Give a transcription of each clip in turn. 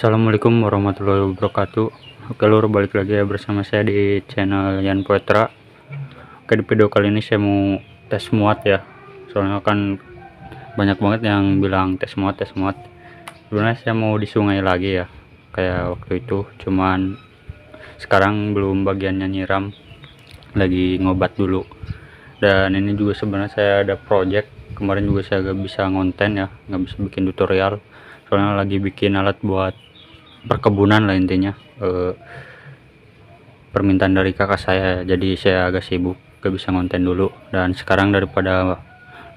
Assalamualaikum warahmatullahi wabarakatuh. Oke lur, balik lagi ya bersama saya di channel Yan Puetra. Oke, di video kali ini saya mau tes muat ya, soalnya kan banyak banget yang bilang tes muat. Sebenarnya saya mau di sungai lagi ya, kayak waktu itu, cuman sekarang belum bagiannya nyiram, lagi ngobat dulu. Dan ini juga sebenarnya saya ada project, kemarin juga saya gak bisa ngonten ya, nggak bisa bikin tutorial, soalnya lagi bikin alat buat perkebunan lah intinya. Permintaan dari kakak saya, jadi saya agak sibuk, gak bisa ngonten dulu. Dan sekarang daripada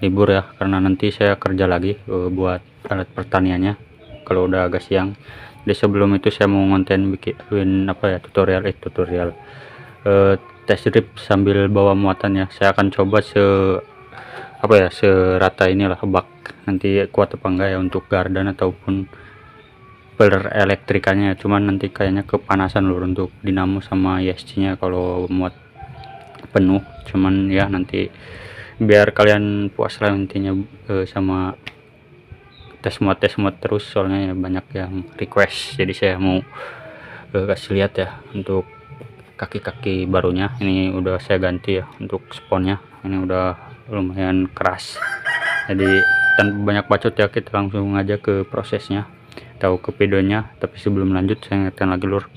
libur ya, karena nanti saya kerja lagi buat alat pertaniannya kalau udah agak siang. Jadi sebelum itu saya mau ngonten bikin apa ya, tutorial tes drip sambil bawa muatan ya. Saya akan coba serata inilah bak, nanti kuat apa enggak ya untuk gardan ataupun elektrikanya. Cuman nanti kayaknya kepanasan lur untuk dinamo sama ESC nya kalau muat penuh. Cuman ya nanti biar kalian puas lah intinya, sama tes muat terus, soalnya ya banyak yang request, jadi saya mau kasih lihat ya untuk kaki-kaki barunya. Ini udah saya ganti ya untuk sponnya, ini udah lumayan keras. Jadi tanpa banyak bacot ya, kita langsung aja ke prosesnya atau ke videonya. Tapi sebelum lanjut, saya ingatkan lagi lur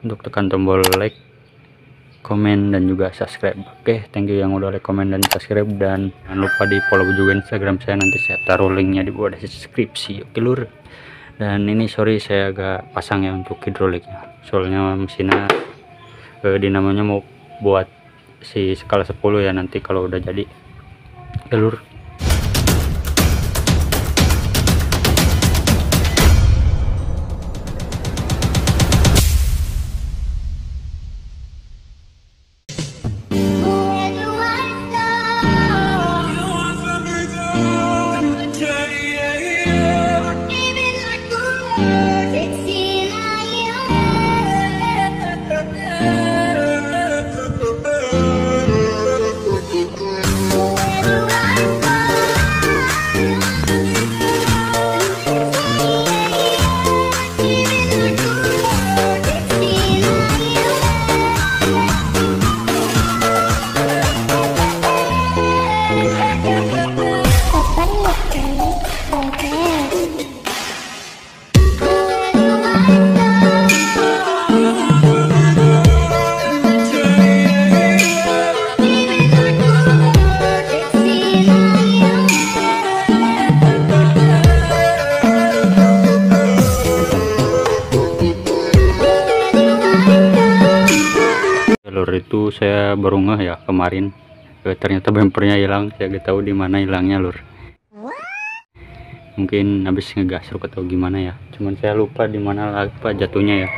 untuk tekan tombol like, komen, dan juga subscribe. Oke, thank you yang udah like, komen, dan subscribe. Dan jangan lupa di follow juga Instagram saya, nanti saya taruh linknya di bawah deskripsi. Oke lur, dan ini sorry saya agak pasang ya untuk hidroliknya, soalnya mesinnya dinamonya mau buat si skala 10 ya, nanti kalau udah jadi. Oke lur, itu saya baru ngeh ya kemarin, ternyata bempernya hilang. Saya gak tahu di mana hilangnya lur, mungkin habis ngegas atau gimana ya, cuman saya lupa di mana apa jatuhnya ya.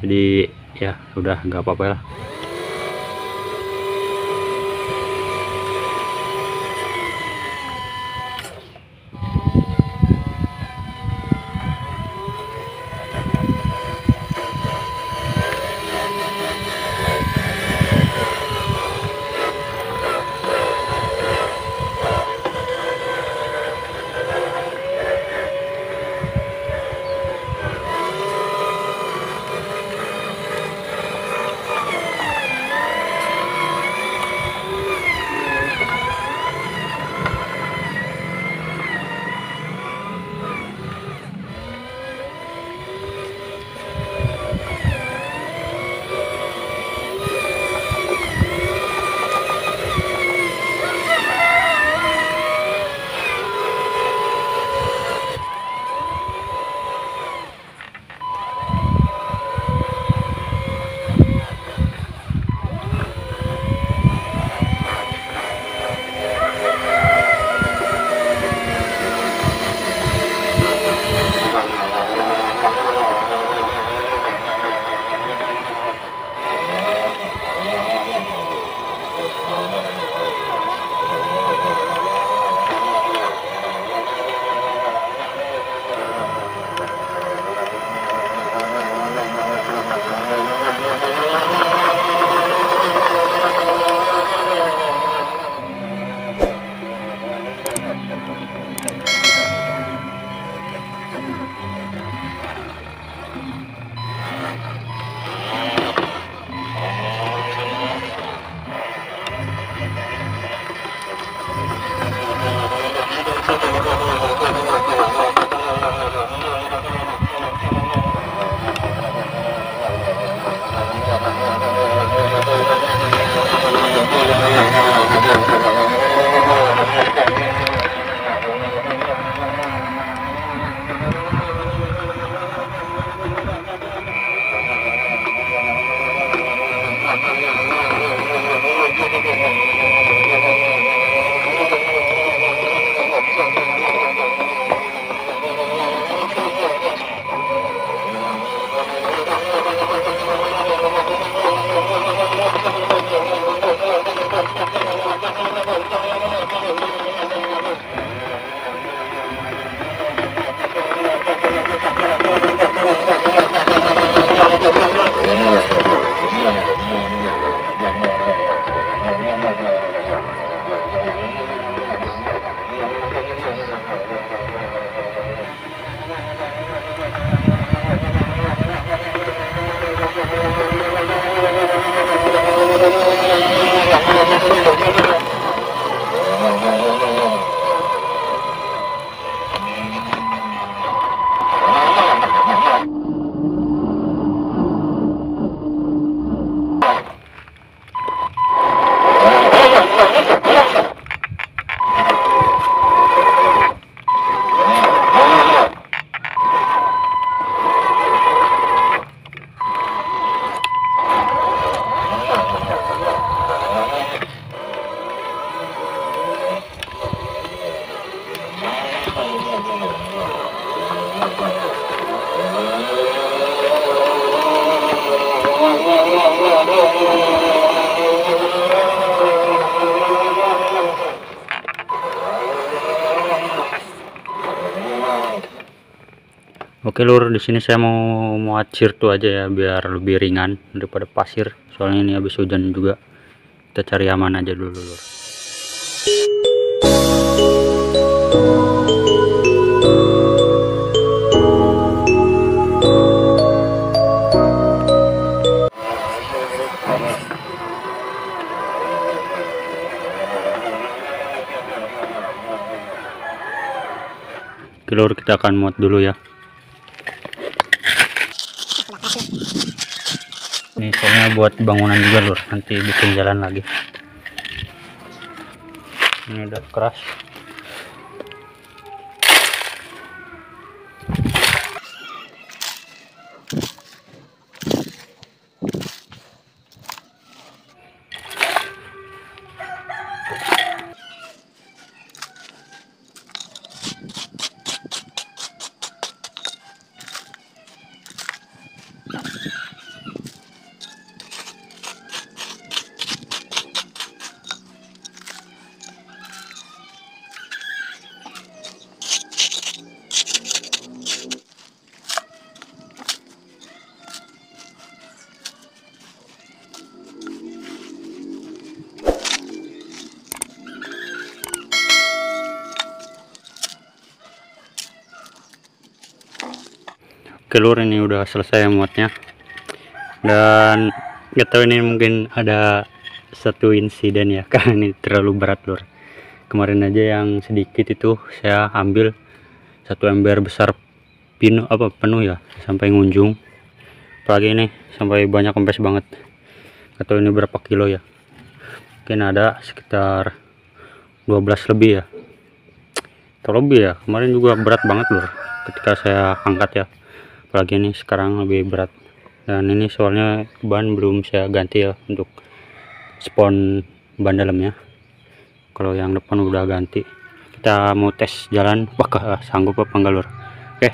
Jadi ya udah, nggak apa-apa lah. Oke lur, di sini saya mau muat sirtu aja ya biar lebih ringan daripada pasir. Soalnya ini habis hujan juga. Kita cari aman aja dulu lur. Oke lur, kita akan muat dulu ya. Ini soalnya buat bangunan juga lur, nanti bikin jalan lagi. Ini udah keras. Oke lur, ini udah selesai muatnya, dan gak tahu ini mungkin ada satu insiden ya karena ini terlalu berat lur. Kemarin aja yang sedikit itu saya ambil satu ember besar penuh ya sampai ngunjung, apalagi ini sampai banyak kempes banget. Gak tahu ini berapa kilo ya, mungkin ada sekitar 12 lebih ya atau lebih ya. Kemarin juga berat banget lur ketika saya angkat ya, apalagi ini sekarang lebih berat. Dan ini soalnya ban belum saya ganti ya untuk spon ban dalamnya. Kalau yang depan udah ganti. Kita mau tes jalan apakah sanggup apa enggak lur. Oke.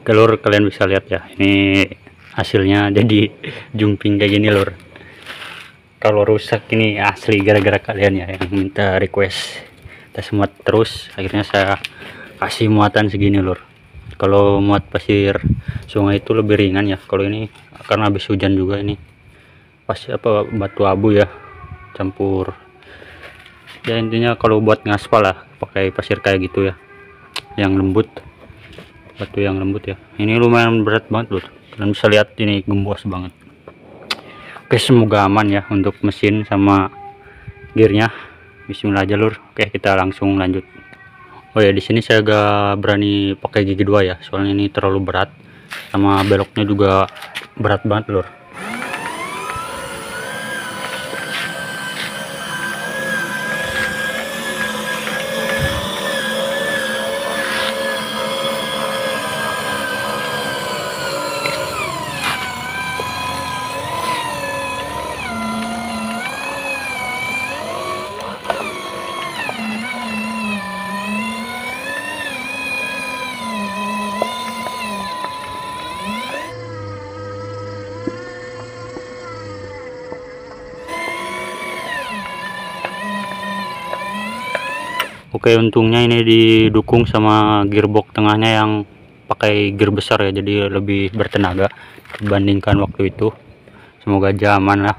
Oke lur, kalian bisa lihat ya, ini hasilnya jadi jumping kayak gini lur. Kalau rusak ini asli gara-gara kalian ya yang minta request kita muat terus, akhirnya saya kasih muatan segini lur. Kalau muat pasir sungai itu lebih ringan ya. Kalau ini karena habis hujan juga, ini pasti batu abu ya, campur ya. Intinya kalau buat ngaspal lah pakai pasir kayak gitu ya, yang lembut, batu yang lembut ya. Ini lumayan berat banget loh, kalian bisa lihat ini gembos banget. Oke, semoga aman ya untuk mesin sama gearnya. Bismillah aja lur. Oke, kita langsung lanjut. Oh ya, di sini saya gak berani pakai gigi 2 ya, soalnya ini terlalu berat, sama beloknya juga berat banget lur. Oke, untungnya ini didukung sama gearbox tengahnya yang pakai gear besar ya, jadi lebih bertenaga dibandingkan waktu itu. Semoga aja aman lah.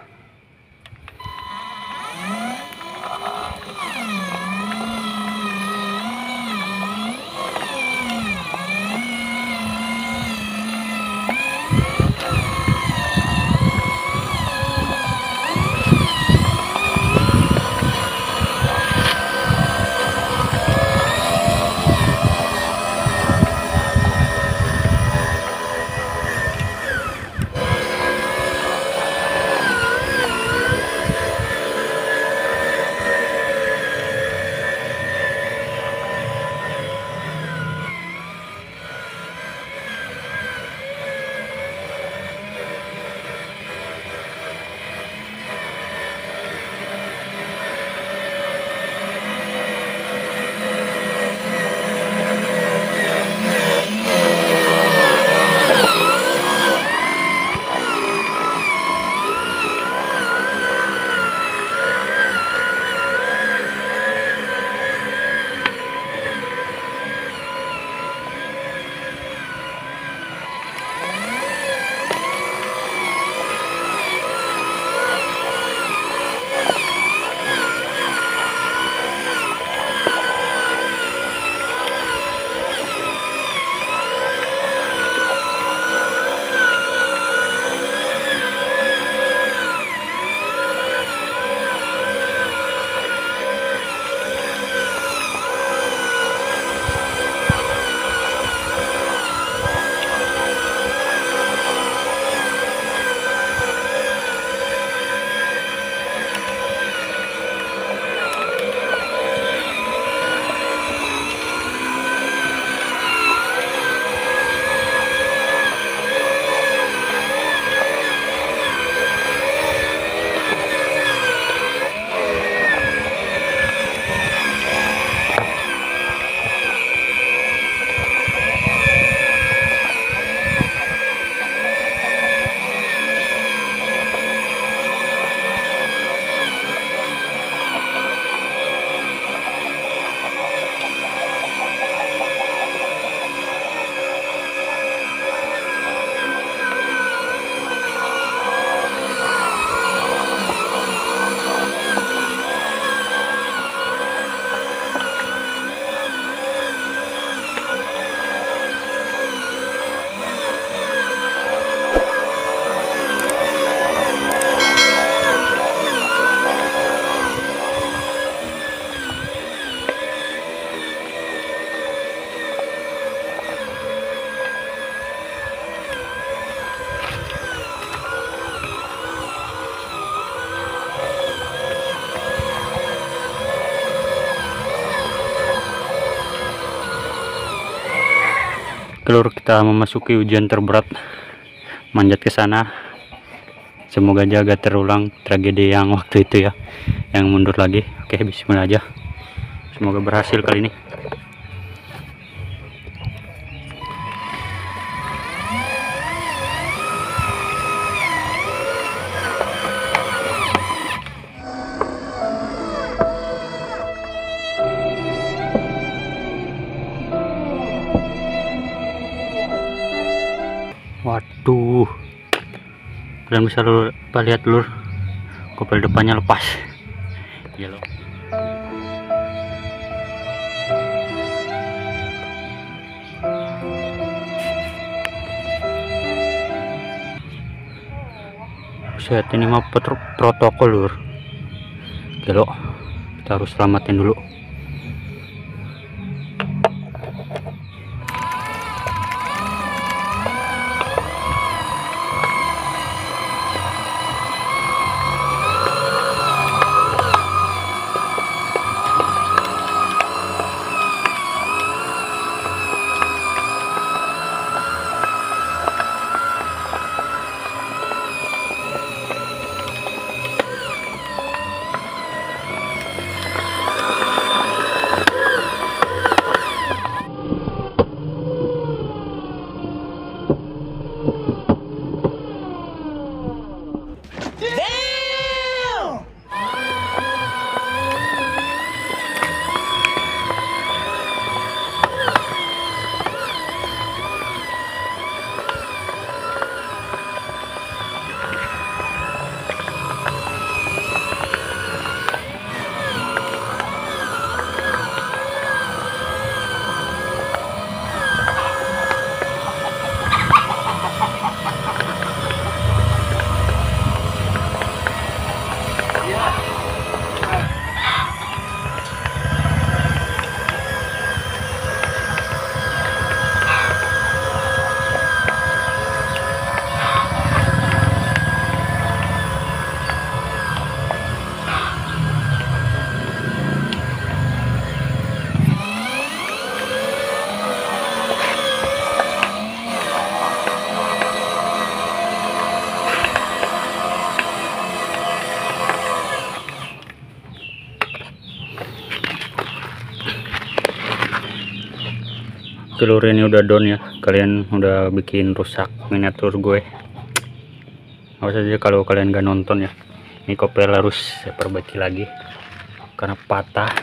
Telur, kita memasuki ujian terberat, manjat ke sana. Semoga aja gak terulang tragedi yang waktu itu ya, yang mundur lagi. Oke, bismillah aja, semoga berhasil kali ini. Waduh, kalian bisa lihat lur, kopel depannya lepas. Iya loh. Set, ini mah protokol lur. Oke loh, kita harus selamatin dulu. Telur ini udah down ya, kalian udah bikin rusak miniatur gue. Awas aja kalau kalian gak nonton ya. Ini kopel harus saya perbaiki lagi karena patah.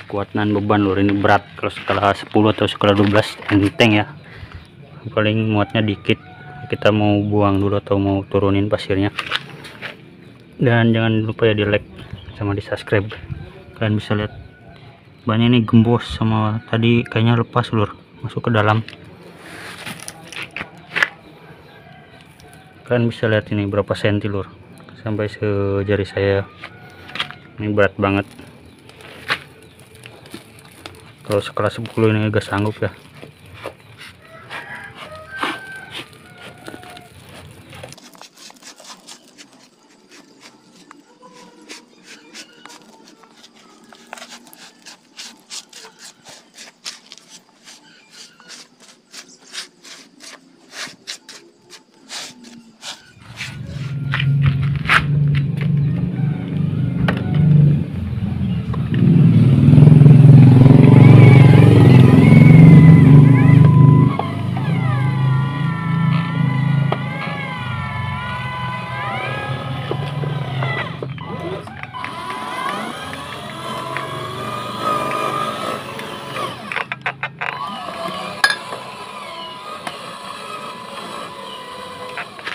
Kuatan beban lur ini berat, kalau skala 10 atau skala 12 enteng ya, paling muatnya dikit. Kita mau buang dulu atau mau turunin pasirnya. Dan jangan lupa ya di like sama di subscribe. Kalian bisa lihat bannya ini gembos, sama tadi kayaknya lepas lur, masuk ke dalam. Kalian bisa lihat ini berapa senti lur, sampai sejari saya. Ini berat banget. Kalau skala 10 ini gak sanggup ya.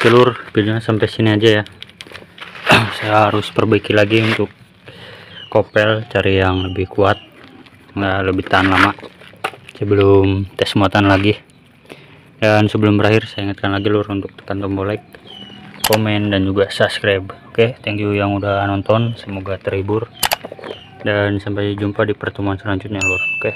Telur videonya sampai sini aja ya. Saya harus perbaiki lagi untuk kopel, cari yang lebih kuat, nggak lebih tahan lama sebelum tes muatan lagi. Dan sebelum berakhir saya ingatkan lagi lur untuk tekan tombol like, komen, dan juga subscribe. Oke, thank you yang udah nonton, semoga terhibur dan sampai jumpa di pertemuan selanjutnya lur. Oke.